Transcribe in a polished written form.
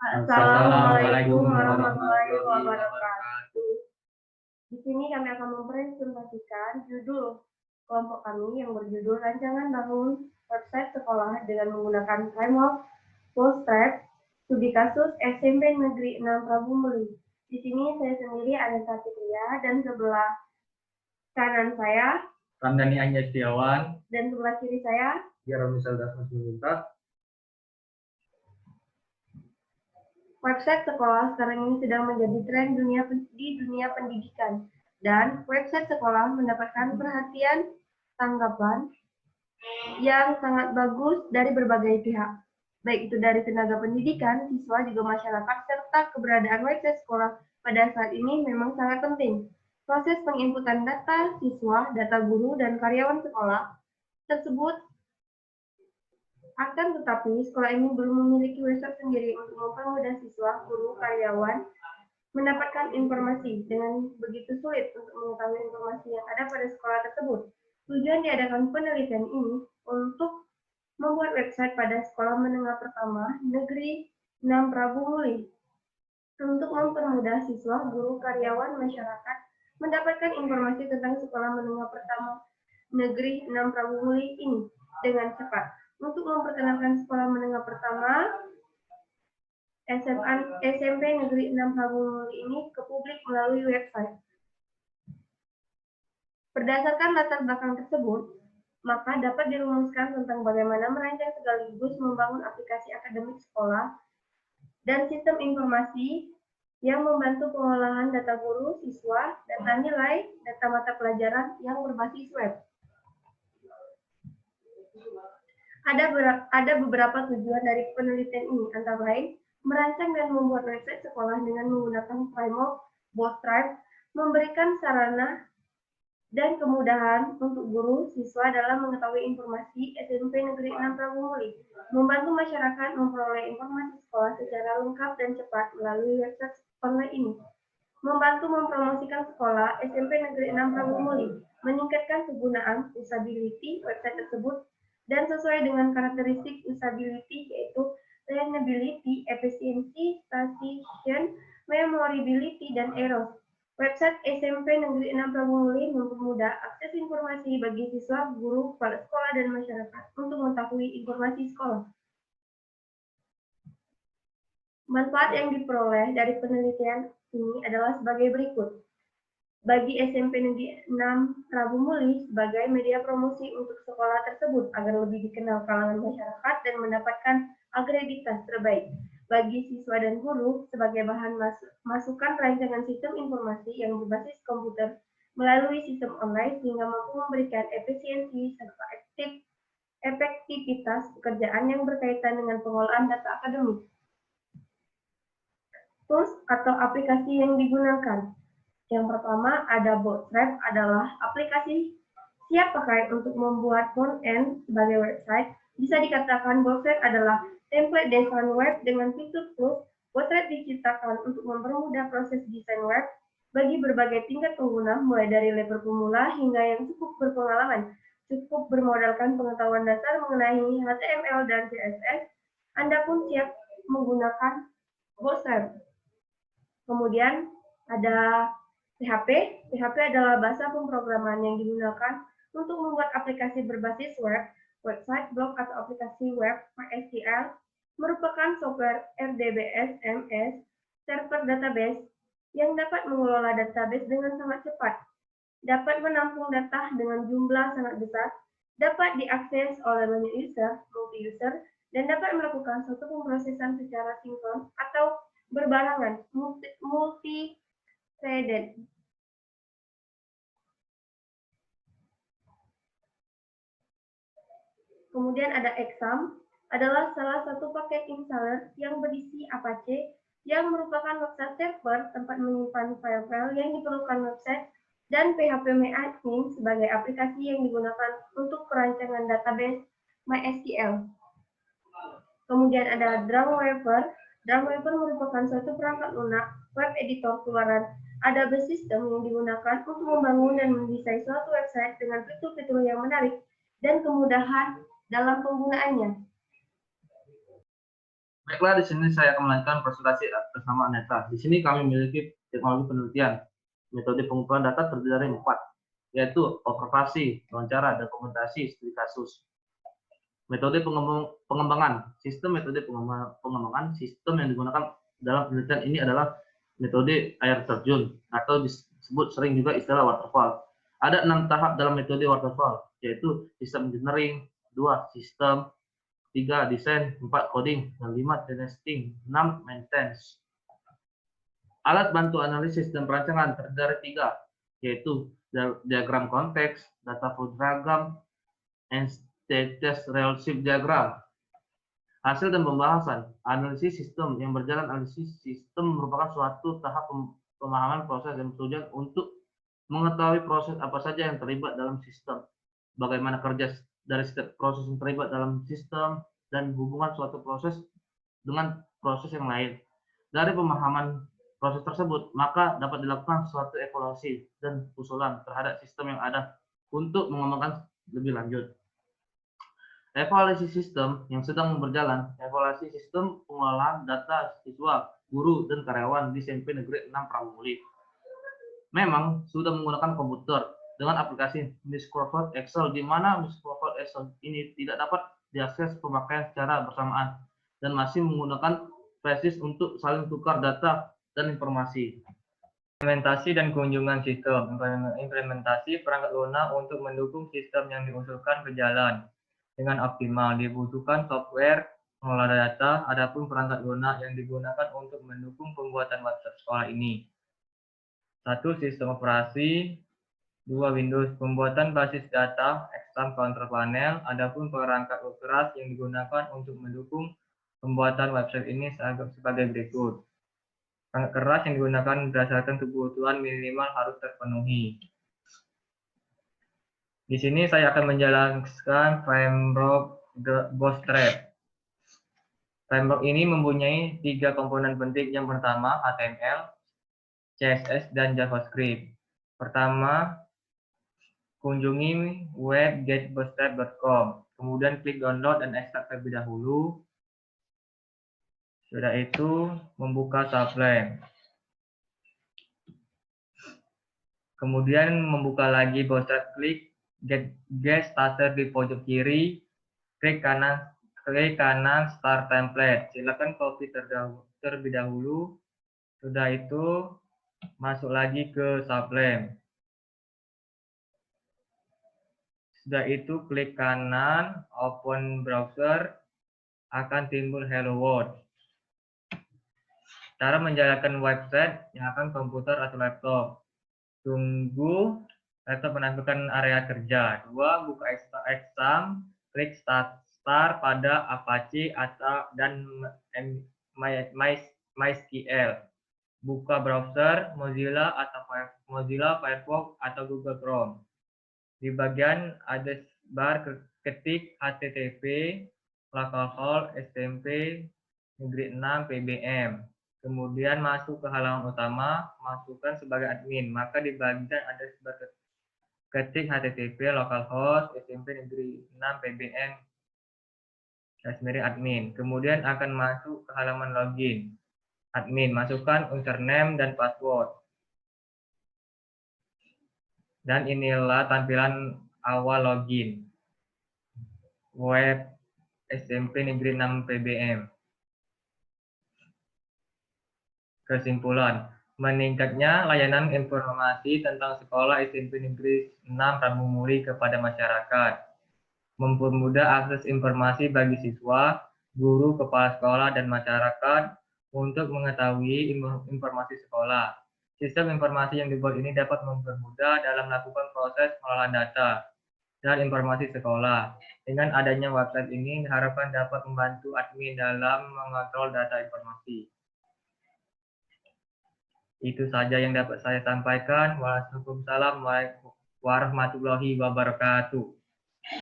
Assalamualaikum warahmatullahi wabarakatuh. Di sini kami akan mempresentasikan judul kelompok kami yang berjudul Rancangan Bangun Website Sekolah dengan menggunakan framework Bootstrap, studi kasus SMP Negeri 6 Prabu Muli. Di sini saya sendiri Anissa Fitria dan sebelah kanan saya Ramdhani Anja Setiawan dan sebelah kiri saya Jaron Misaldas Masminta. Website sekolah sekarang ini sedang menjadi tren di dunia pendidikan, dan website sekolah mendapatkan perhatian tanggapan yang sangat bagus dari berbagai pihak, baik itu dari tenaga pendidikan, siswa, juga masyarakat, serta keberadaan website sekolah pada saat ini memang sangat penting. Proses penginputan data siswa, data guru, dan karyawan sekolah tersebut akan tetapi, sekolah ini belum memiliki website sendiri untuk mempermudah siswa, guru, karyawan mendapatkan informasi. Dengan begitu sulit untuk mengetahui informasi yang ada pada sekolah tersebut. Tujuan diadakan penelitian ini untuk membuat website pada sekolah menengah pertama Negeri 6 Prabu Muli untuk mempermudah siswa, guru, karyawan, masyarakat mendapatkan informasi tentang sekolah menengah pertama Negeri 6 Prabu Muli ini dengan cepat. Untuk memperkenalkan sekolah menengah pertama SMP Negeri 6 Prabu Muli ini ke publik melalui website. Berdasarkan latar belakang tersebut, maka dapat dirumuskan tentang bagaimana merancang sekaligus membangun aplikasi akademik sekolah dan sistem informasi yang membantu pengolahan data guru, siswa, data nilai, data mata pelajaran yang berbasis web. Ada beberapa tujuan dari penelitian ini, antara lain merancang dan membuat website sekolah dengan menggunakan framework Bootstrap, memberikan sarana dan kemudahan untuk guru, siswa dalam mengetahui informasi SMP Negeri 6 Prabu Muli, membantu masyarakat memperoleh informasi sekolah secara lengkap dan cepat melalui website sekolah ini, membantu mempromosikan sekolah SMP Negeri 6 Prabu Muli, meningkatkan kegunaan usability website tersebut dan sesuai dengan karakteristik usability yaitu readability, efficiency, citation, memorability, dan errors. Website SMP Negeri 6 Prabu Muli mempermudah akses informasi bagi siswa, guru, kepala sekolah, dan masyarakat untuk mengetahui informasi sekolah. Manfaat yang diperoleh dari penelitian ini adalah sebagai berikut. Bagi SMP Negeri 6 Prabu Muli sebagai media promosi untuk sekolah tersebut agar lebih dikenal kalangan masyarakat dan mendapatkan akreditas terbaik. Bagi siswa dan guru sebagai bahan masukan rancangan sistem informasi yang berbasis komputer melalui sistem online sehingga mampu memberikan efisiensi serta efektivitas pekerjaan yang berkaitan dengan pengolahan data akademik. Tools atau aplikasi yang digunakan. Yang pertama ada Bootstrap, adalah aplikasi siap pakai untuk membuat front-end sebagai website. Bisa dikatakan Bootstrap adalah template desain web dengan fitur plus. Bootstrap diciptakan untuk mempermudah proses desain web bagi berbagai tingkat pengguna, mulai dari level pemula hingga yang cukup berpengalaman. Cukup bermodalkan pengetahuan dasar mengenai HTML dan CSS, Anda pun siap menggunakan Bootstrap. Kemudian ada PHP. PHP adalah bahasa pemrograman yang digunakan untuk membuat aplikasi berbasis web, website, blog, atau aplikasi web. MySQL merupakan software RDBS MS, server database, yang dapat mengelola database dengan sangat cepat, dapat menampung data dengan jumlah sangat besar, dapat diakses oleh banyak user, multi-user, dan dapat melakukan suatu pemrosesan secara sinkron atau berbarengan, multi-threaded. Kemudian ada Exam, adalah salah satu paket installer yang berisi Apache, yang merupakan website server tempat menyimpan file-file yang diperlukan website, dan PHP-MyAdmin sebagai aplikasi yang digunakan untuk perancangan database MySQL. Kemudian ada Dreamweaver. Dreamweaver merupakan suatu perangkat lunak web editor keluaran Adobe System yang digunakan untuk membangun dan mendesain suatu website dengan fitur-fitur yang menarik dan kemudahan dalam penggunaannya. Baiklah, di sini saya akan melanjutkan presentasi atas nama Aneta. Di sini kami memiliki teknologi penelitian. Metode pengumpulan data terdiri dari 4, yaitu observasi, wawancara, dokumentasi, studi kasus. Metode pengembangan sistem. Metode pengembangan sistem yang digunakan dalam penelitian ini adalah metode air terjun atau disebut sering juga istilah waterfall. Ada 6 tahap dalam metode waterfall, yaitu sistem engineering, 2 sistem, 3 desain, 4 coding, dan 5 testing, 6 maintenance. Alat bantu analisis dan perancangan terdiri dari 3, yaitu diagram konteks, data flow diagram, and status relationship diagram. Hasil dan pembahasan. Analisis sistem yang berjalan. Analisis sistem merupakan suatu tahap pemahaman proses yang bertujuan untuk mengetahui proses apa saja yang terlibat dalam sistem, bagaimana kerja dari setiap proses yang terlibat dalam sistem, dan hubungan suatu proses dengan proses yang lain. Dari pemahaman proses tersebut, maka dapat dilakukan suatu evaluasi dan usulan terhadap sistem yang ada untuk mengembangkan lebih lanjut. Evaluasi sistem yang sedang berjalan. Evaluasi sistem pengolahan data siswa, guru, dan karyawan di SMP Negeri 6 Pramuli. Memang sudah menggunakan komputer dengan aplikasi Microsoft Excel, di mana Microsoft Excel ini tidak dapat diakses pemakaian secara bersamaan dan masih menggunakan basis untuk saling tukar data dan informasi. Implementasi dan kunjungan sistem. Implementasi perangkat lunak untuk mendukung sistem yang diusulkan ke jalan dengan optimal. Dibutuhkan software pengelola data, adapun perangkat lunak yang digunakan untuk mendukung pembuatan website sekolah ini. 1. Sistem operasi. 2. Windows. Pembuatan basis data, exam control panel, adapun perangkat keras yang digunakan untuk mendukung pembuatan website ini sebagai berikut. Perangkat keras yang digunakan berdasarkan kebutuhan minimal harus terpenuhi. Di sini saya akan menjelaskan framework Bootstrap. Framework ini mempunyai 3 komponen penting. Yang pertama, HTML, CSS, dan JavaScript. Pertama, kunjungi web getbootstrap.com. Kemudian klik download dan ekstrak terlebih dahulu. Sudah itu, membuka Sublime. Kemudian membuka lagi Bootstrap, klik Get Started di pojok kiri, klik kanan Start Template. Silakan copy terlebih dahulu. Sudah itu, masuk lagi ke Sublime. Sudah itu, klik kanan, open browser, akan timbul Hello World. Cara menjalankan website yang akan komputer atau laptop. Tunggu laptop menampilkan area kerja. 2. Buka exam, klik start pada Apache dan MySQL. Buka browser Mozilla Firefox atau Google Chrome. Di bagian address bar ketik http localhost SMP Negeri 6 PBM. Kemudian masuk ke halaman utama, masukkan sebagai admin. Maka di bagian address bar ketik http localhost SMP Negeri 6 PBM admin. Kemudian akan masuk ke halaman login. Admin, masukkan username dan password. Dan inilah tampilan awal login web SMP Negeri 6 PBM. Kesimpulan, meningkatnya layanan informasi tentang sekolah SMP Negeri 6 Pramuli kepada masyarakat, mempermudah akses informasi bagi siswa, guru, kepala sekolah, dan masyarakat untuk mengetahui informasi sekolah. Sistem informasi yang dibuat ini dapat mempermudah dalam melakukan proses pengolahan data dan informasi sekolah. Dengan adanya website ini diharapkan dapat membantu admin dalam mengontrol data informasi. Itu saja yang dapat saya sampaikan. Wassalamualaikum warahmatullahi wabarakatuh.